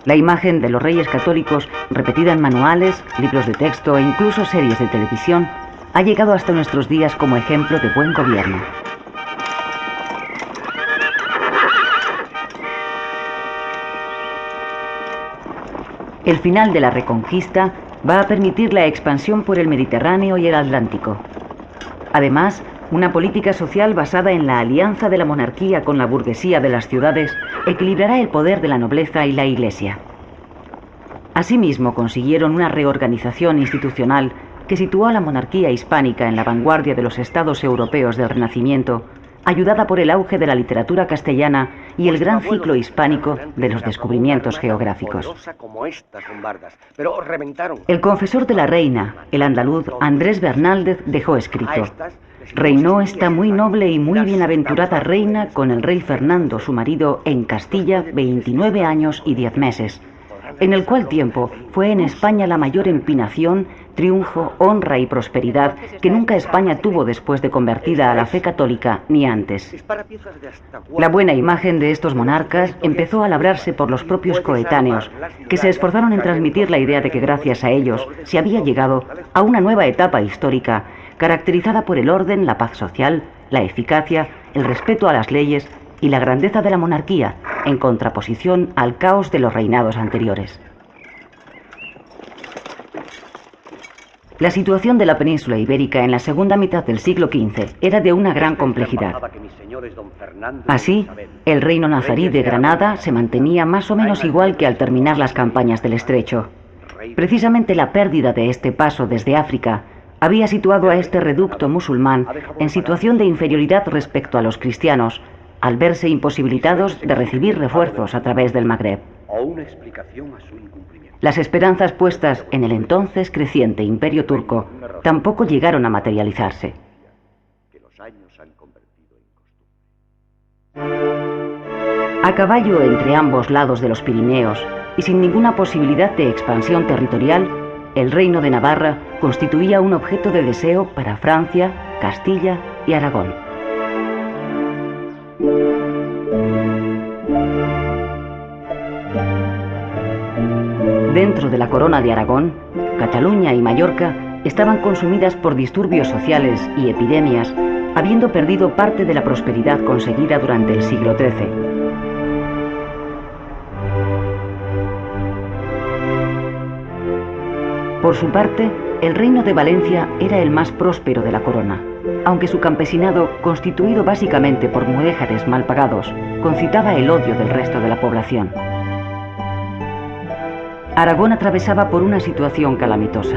La imagen de los reyes católicos, repetida en manuales, libros de texto e incluso series de televisión, ha llegado hasta nuestros días como ejemplo de buen gobierno. El final de la Reconquista va a permitir la expansión por el Mediterráneo y el Atlántico. Además, una política social basada en la alianza de la monarquía con la burguesía de las ciudades equilibrará el poder de la nobleza y la Iglesia. Asimismo, consiguieron una reorganización institucional que situó a la monarquía hispánica en la vanguardia de los estados europeos del Renacimiento, ayudada por el auge de la literatura castellana y el gran ciclo hispánico de los descubrimientos geográficos. El confesor de la reina, el andaluz Andrés Bernaldez, dejó escrito: «Reinó esta muy noble y muy bienaventurada reina con el rey Fernando, su marido, en Castilla 29 años y 10 meses, en el cual tiempo fue en España la mayor empinación, triunfo, honra y prosperidad que nunca España tuvo después de convertida a la fe católica, ni antes». La buena imagen de estos monarcas empezó a labrarse por los propios coetáneos, que se esforzaron en transmitir la idea de que gracias a ellos se había llegado a una nueva etapa histórica, caracterizada por el orden, la paz social, la eficacia, el respeto a las leyes y la grandeza de la monarquía, en contraposición al caos de los reinados anteriores. La situación de la península ibérica en la segunda mitad del siglo XV era de una gran complejidad. Así, el reino nazarí de Granada se mantenía más o menos igual que al terminar las campañas del Estrecho. Precisamente la pérdida de este paso desde África había situado a este reducto musulmán en situación de inferioridad respecto a los cristianos, al verse imposibilitados de recibir refuerzos a través del Magreb. Las esperanzas puestas en el entonces creciente imperio turco tampoco llegaron a materializarse. A caballo entre ambos lados de los Pirineos y sin ninguna posibilidad de expansión territorial, el reino de Navarra constituía un objeto de deseo para Francia, Castilla y Aragón. Dentro de la corona de Aragón, Cataluña y Mallorca estaban consumidas por disturbios sociales y epidemias, habiendo perdido parte de la prosperidad conseguida durante el siglo XIII. Por su parte, el reino de Valencia era el más próspero de la corona, aunque su campesinado, constituido básicamente por mudéjares mal pagados, concitaba el odio del resto de la población. Aragón atravesaba por una situación calamitosa.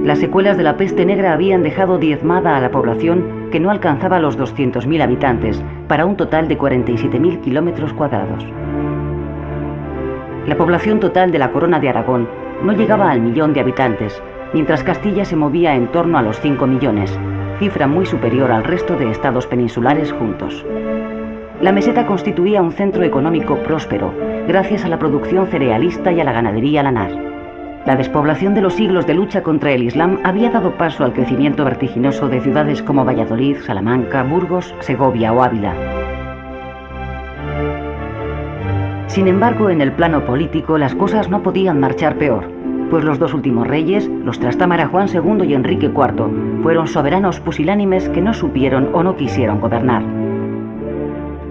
Las secuelas de la peste negra habían dejado diezmada a la población, que no alcanzaba los 200.000 habitantes, para un total de 47.000 kilómetros cuadrados. La población total de la Corona de Aragón no llegaba al 1.000.000 de habitantes, mientras Castilla se movía en torno a los 5 millones, cifra muy superior al resto de estados peninsulares juntos. La meseta constituía un centro económico próspero, gracias a la producción cerealista y a la ganadería lanar. La despoblación de los siglos de lucha contra el Islam había dado paso al crecimiento vertiginoso de ciudades como Valladolid, Salamanca, Burgos, Segovia o Ávila. Sin embargo, en el plano político las cosas no podían marchar peor, pues los dos últimos reyes, los Trastámara Juan II y Enrique IV, fueron soberanos pusilánimes que no supieron o no quisieron gobernar.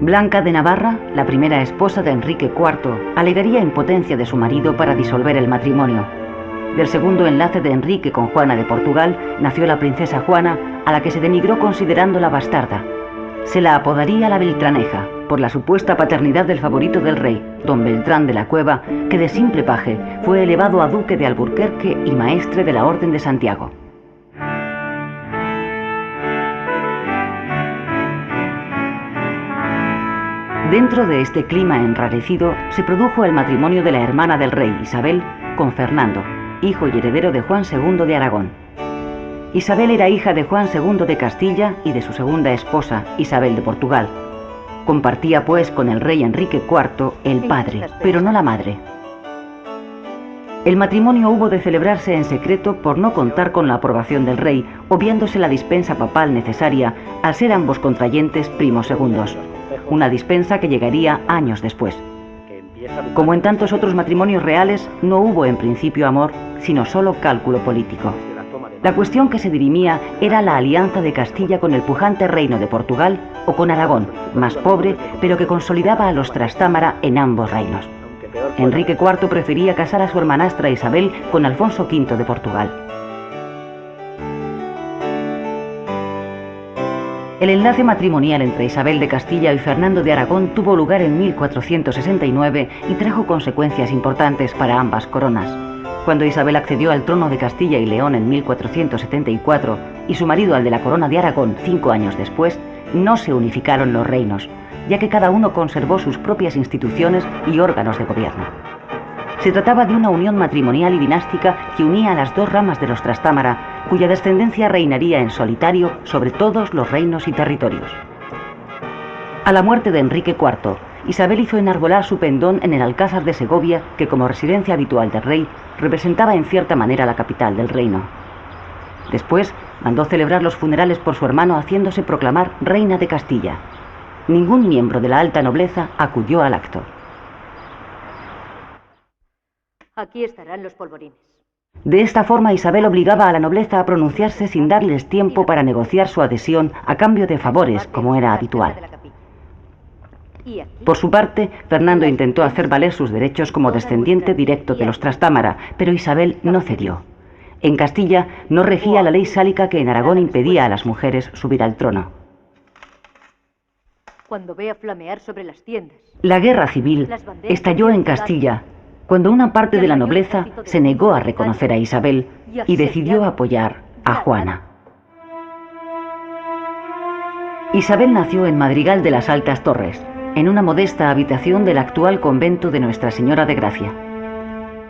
Blanca de Navarra, la primera esposa de Enrique IV, alegaría impotencia de su marido para disolver el matrimonio. Del segundo enlace de Enrique con Juana de Portugal nació la princesa Juana, a la que se denigró considerándola bastarda. Se la apodaría la Beltraneja, por la supuesta paternidad del favorito del rey, don Beltrán de la Cueva, que de simple paje fue elevado a duque de Alburquerque y maestre de la Orden de Santiago. Dentro de este clima enrarecido se produjo el matrimonio de la hermana del rey, Isabel, con Fernando, hijo y heredero de Juan II de Aragón. Isabel era hija de Juan II de Castilla y de su segunda esposa, Isabel de Portugal. Compartía pues con el rey Enrique IV el padre, pero no la madre. El matrimonio hubo de celebrarse en secreto por no contar con la aprobación del rey, obviándose la dispensa papal necesaria al ser ambos contrayentes primos segundos, una dispensa que llegaría años después. Como en tantos otros matrimonios reales, no hubo en principio amor, sino solo cálculo político. La cuestión que se dirimía era la alianza de Castilla con el pujante reino de Portugal o con Aragón, más pobre, pero que consolidaba a los Trastámara en ambos reinos. Enrique IV prefería casar a su hermanastra Isabel con Alfonso V de Portugal. El enlace matrimonial entre Isabel de Castilla y Fernando de Aragón tuvo lugar en 1469 y trajo consecuencias importantes para ambas coronas. Cuando Isabel accedió al trono de Castilla y León en 1474 y su marido al de la corona de Aragón 5 años después, no se unificaron los reinos, ya que cada uno conservó sus propias instituciones y órganos de gobierno. Se trataba de una unión matrimonial y dinástica que unía a las dos ramas de los Trastámara, cuya descendencia reinaría en solitario sobre todos los reinos y territorios. A la muerte de Enrique IV, Isabel hizo enarbolar su pendón en el Alcázar de Segovia, que como residencia habitual del rey, representaba en cierta manera la capital del reino. Después, mandó celebrar los funerales por su hermano haciéndose proclamar reina de Castilla. Ningún miembro de la alta nobleza acudió al acto. Aquí estarán los polvorines. De esta forma, Isabel obligaba a la nobleza a pronunciarse sin darles tiempo para negociar su adhesión a cambio de favores, como era habitual. Por su parte, Fernando intentó hacer valer sus derechos como descendiente directo de los Trastámara, pero Isabel no cedió. En Castilla no regía la ley sálica que en Aragón impedía a las mujeres subir al trono. Cuando vea flamear sobre las tiendas. La guerra civil estalló en Castilla, cuando una parte de la nobleza se negó a reconocer a Isabel y decidió apoyar a Juana. Isabel nació en Madrigal de las Altas Torres, en una modesta habitación del actual convento de Nuestra Señora de Gracia.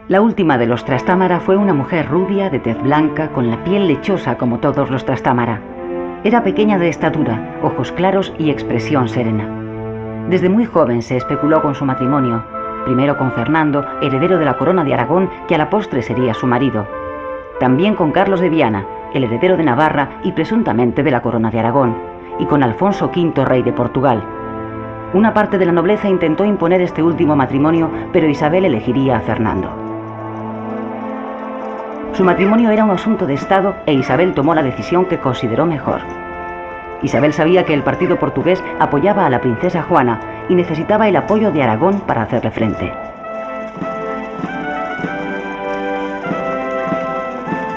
La última de los Trastámara fue una mujer rubia, de tez blanca, con la piel lechosa como todos los Trastámara. Era pequeña de estatura, ojos claros y expresión serena. Desde muy joven se especuló con su matrimonio, primero con Fernando, heredero de la corona de Aragón, que a la postre sería su marido. También con Carlos de Viana, el heredero de Navarra y presuntamente de la corona de Aragón, y con Alfonso V, rey de Portugal. Una parte de la nobleza intentó imponer este último matrimonio, pero Isabel elegiría a Fernando. Su matrimonio era un asunto de Estado e Isabel tomó la decisión que consideró mejor. Isabel sabía que el partido portugués apoyaba a la princesa Juana y necesitaba el apoyo de Aragón para hacerle frente.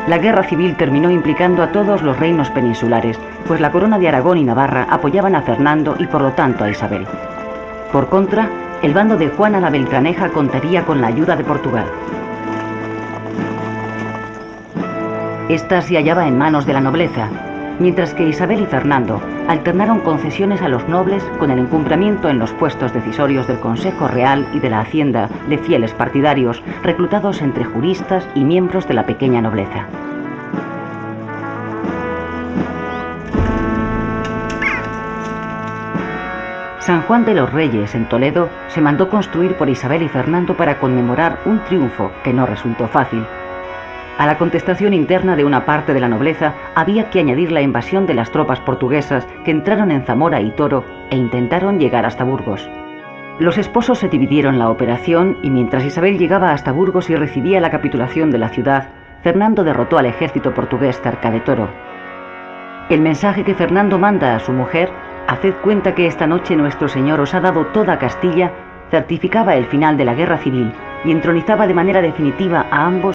La guerra civil terminó implicando a todos los reinos peninsulares, pues la corona de Aragón y Navarra apoyaban a Fernando y por lo tanto a Isabel. Por contra, el bando de Juana la Beltraneja contaría con la ayuda de Portugal. Esta se hallaba en manos de la nobleza, mientras que Isabel y Fernando alternaron concesiones a los nobles con el encumbramiento en los puestos decisorios del Consejo Real y de la Hacienda de fieles partidarios, reclutados entre juristas y miembros de la pequeña nobleza. San Juan de los Reyes, en Toledo, se mandó construir por Isabel y Fernando para conmemorar un triunfo que no resultó fácil. A la contestación interna de una parte de la nobleza había que añadir la invasión de las tropas portuguesas que entraron en Zamora y Toro e intentaron llegar hasta Burgos. Los esposos se dividieron la operación y mientras Isabel llegaba hasta Burgos y recibía la capitulación de la ciudad, Fernando derrotó al ejército portugués cerca de Toro. El mensaje que Fernando manda a su mujer, «Haced cuenta que esta noche nuestro Señor os ha dado toda Castilla», certificaba el final de la guerra civil y entronizaba de manera definitiva a ambos